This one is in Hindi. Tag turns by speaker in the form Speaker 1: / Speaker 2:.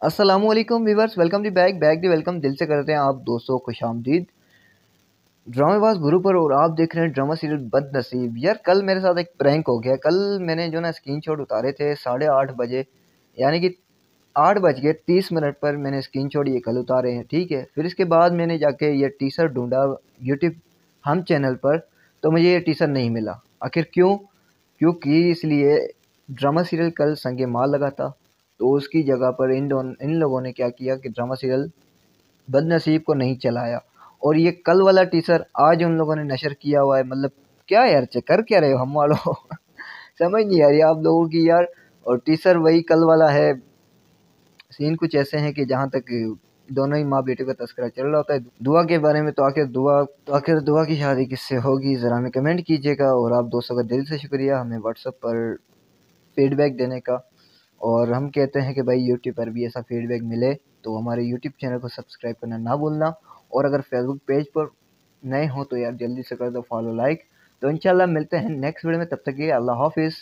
Speaker 1: अस्सलामुअलैकुम viewers, welcome the back the welcome दिल से करते हैं आप दोस्तों खुशामदीद ड्रामेबाज गुरु पर। और आप देख रहे हैं ड्रामा सीरियल बदनसीब। यार कल मेरे साथ एक प्रैंक हो गया। कल मैंने जो ना स्क्रीनशॉट उतारे थे 8:30 बजे, यानी कि 8:30 पर मैंने स्क्रीनशॉट ये कल उतारे हैं, ठीक है। फिर इसके बाद मैंने जाके ये टीसर ढूंढा यूट्यूब हम चैनल पर, तो मुझे ये टीसर नहीं मिला। आखिर क्यों? क्योंकि इसलिए ड्रामा सीरियल कल संगे मार लगा था, तो उसकी जगह पर इन लोगों ने क्या किया कि ड्रामा सीरियल बदनसीब को नहीं चलाया, और ये कल वाला टीसर आज उन लोगों ने नशर किया हुआ है। मतलब क्या यार, कर क्या रहे हो हम वालों समझ नहीं आ रही आप लोगों की यार। और टीसर वही कल वाला है। सीन कुछ ऐसे हैं कि जहाँ तक दोनों ही माँ बेटे का तस्करा चल रहा होता है दुआ के बारे में, तो आखिर दुआ की शादी किससे होगी, ज़रा हमें कमेंट कीजिएगा। और आप दोस्तों का दिल से शुक्रिया हमें व्हाट्सएप पर फीडबैक देने का। और हम कहते हैं कि भाई यूट्यूब पर भी ऐसा फीडबैक मिले तो हमारे यूट्यूब चैनल को सब्सक्राइब करना ना भूलना। और अगर फेसबुक पेज पर नए हो तो यार जल्दी से कर दो फॉलो लाइक। तो इंशाल्लाह मिलते हैं नेक्स्ट वीडियो में, तब तक के लिए अल्लाह हाफिज़।